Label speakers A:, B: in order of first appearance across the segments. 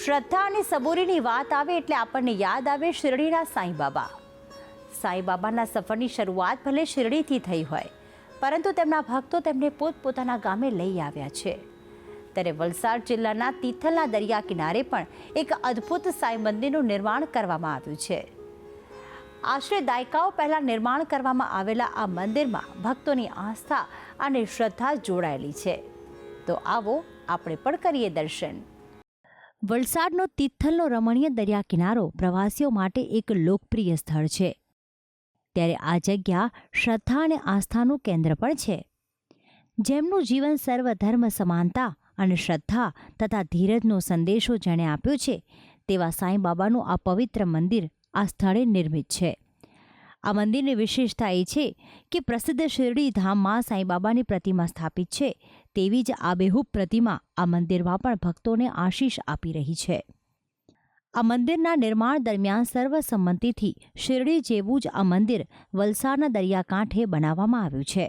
A: શ્રદ્ધા અને સબૂરીની વાત આવે એટલે આપણને યાદ આવે શિરડીના સાંઈબાબા. સાંઈબાબાના સફરની શરૂઆત ભલે શિરડીથી થઈ હોય, પરંતુ તેમના ભક્તો તેમને પોતપોતાના ગામે લઈ આવ્યા છે. ત્યારે વલસાડ જિલ્લાના તિથલના દરિયા કિનારે પણ એક અદ્ભુત સાંઈ મંદિરનું નિર્માણ કરવામાં આવ્યું છે. આશરે દાયકાઓ પહેલા નિર્માણ કરવામાં આવેલા આ મંદિરમાં ભક્તોની આસ્થા અને શ્રદ્ધા જોડાયેલી છે. તો આવો આપણે પણ કરીએ દર્શન. વલસાડનો તિથલનો રમણીય દરિયા કિનારો પ્રવાસીઓ માટે એક લોકપ્રિય સ્થળ છે. ત્યારે આ જગ્યા શ્રદ્ધા અને આસ્થાનું કેન્દ્ર પણ છે. જેમનું જીવન સર્વધર્મ સમાનતા અને શ્રદ્ધા તથા ધીરજનો સંદેશો જેણે આપ્યો છે, તેવા સાંઈબાબાનું આ પવિત્ર મંદિર આ સ્થળે નિર્મિત છે. આ મંદિરની વિશેષતા એ છે કે પ્રસિદ્ધ શિરડી ધામમાં સાંઈબાબાની પ્રતિમા સ્થાપિત છે, તેવી જ આબેહૂબ પ્રતિમા આ મંદિરમાં પણ ભક્તોને આશીષ આપી રહી છે. આ મંદિરના નિર્માણ દરમિયાન સર્વસંમતિથી શિરડી જેવું જ આ મંદિર વલસાડના દરિયાકાંઠે બનાવવામાં આવ્યું છે.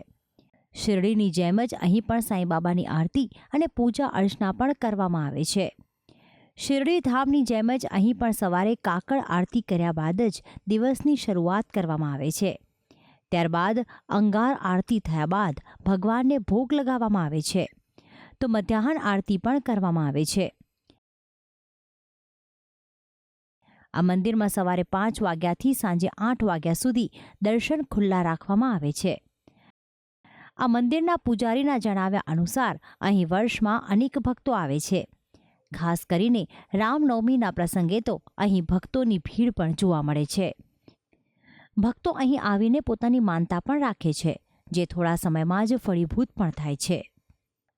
A: શિરડીની જેમ જ અહીં પણ સાંઈબાબાની આરતી અને પૂજા અર્ચના પણ કરવામાં આવે છે. શિરડી ધામની જેમ જ અહીં પણ સવારે કાકડ આરતી કર્યા બાદ જ દિવસની શરૂઆત કરવામાં આવે છે. ત્યારબાદ અંગાર આરતી થયા બાદ ભગવાનને ભોગ લગાવવામાં આવે છે. તો મધ્યાહન આરતી પણ કરવામાં આવે છે. આ મંદિરમાં સવારે 5 વાગ્યાથી સાંજે 8 વાગ્યા સુધી દર્શન ખુલ્લા રાખવામાં આવે છે. આ મંદિરના પૂજારીના જણાવ્યા અનુસાર અહીં વર્ષમાં અનેક ભક્તો આવે છે. ખાસ કરીને રામનવમીના પ્રસંગે તો અહીં ભક્તોની ભીડ પણ જોવા મળે છે. ભક્તો અહીં આવીને પોતાની માનતા પણ રાખે છે, જે થોડા સમયમાં જ ફળીભૂત પણ થાય છે.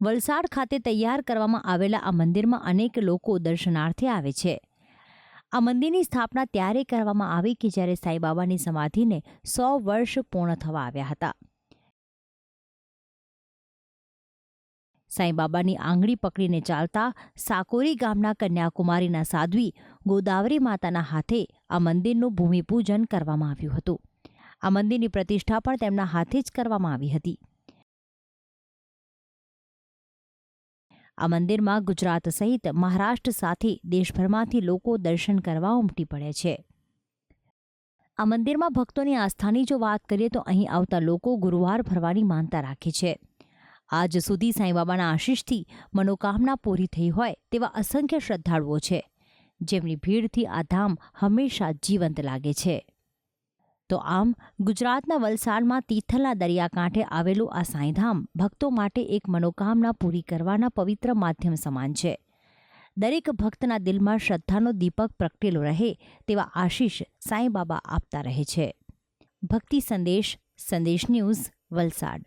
A: વલસાડ ખાતે તૈયાર કરવામાં આવેલા આ મંદિરમાં અનેક લોકો દર્શનાર્થે આવે છે. આ મંદિરની સ્થાપના ત્યારે કરવામાં આવી કે જ્યારે સાંઈબાબાની સમાધિને 100 વર્ષ પૂર્ણ થવા આવ્યા હતા. સાંઈબાબાની આંગળી પકડીને ચાલતા સાકોરી ગામના કન્યાકુમારીના સાધ્વી ગોદાવરી માતાના હાથે આ મંદિરનું ભૂમિપૂજન કરવામાં આવ્યું હતું. આ મંદિરની પ્રતિષ્ઠા પણ તેમના હાથે જ કરવામાં આવી હતી. આ મંદિરમાં ગુજરાત સહિત મહારાષ્ટ્ર સાથે દેશભરમાંથી લોકો દર્શન કરવા ઉમટી પડે છે. આ મંદિરમાં ભક્તોની આસ્થાની જો વાત કરીએ તો અહીં આવતા લોકો ગુરુવાર ભરવાની માનતા રાખે છે. આજ સુધી સાંઈબાબાના આશીષથી મનોકામના પૂરી થઈ હોય તેવા અસંખ્ય શ્રદ્ધાળુઓ છે, જેમની ભીડથી આ ધામ હંમેશા જીવંત લાગે છે. તો આમ ગુજરાતના વલસાડમાં તિથલના દરિયાકાંઠે આવેલું આ સાંઈધામ ભક્તો માટે એક મનોકામના પૂરી કરવાના પવિત્ર માધ્યમ સમાન છે. દરેક ભક્તના દિલમાં શ્રદ્ધાનો દીપક પ્રગટેલો રહે તેવા આશીષ સાંઈબાબા આપતા રહે છે. ભક્તિ સંદેશ ન્યૂઝ, વલસાડ.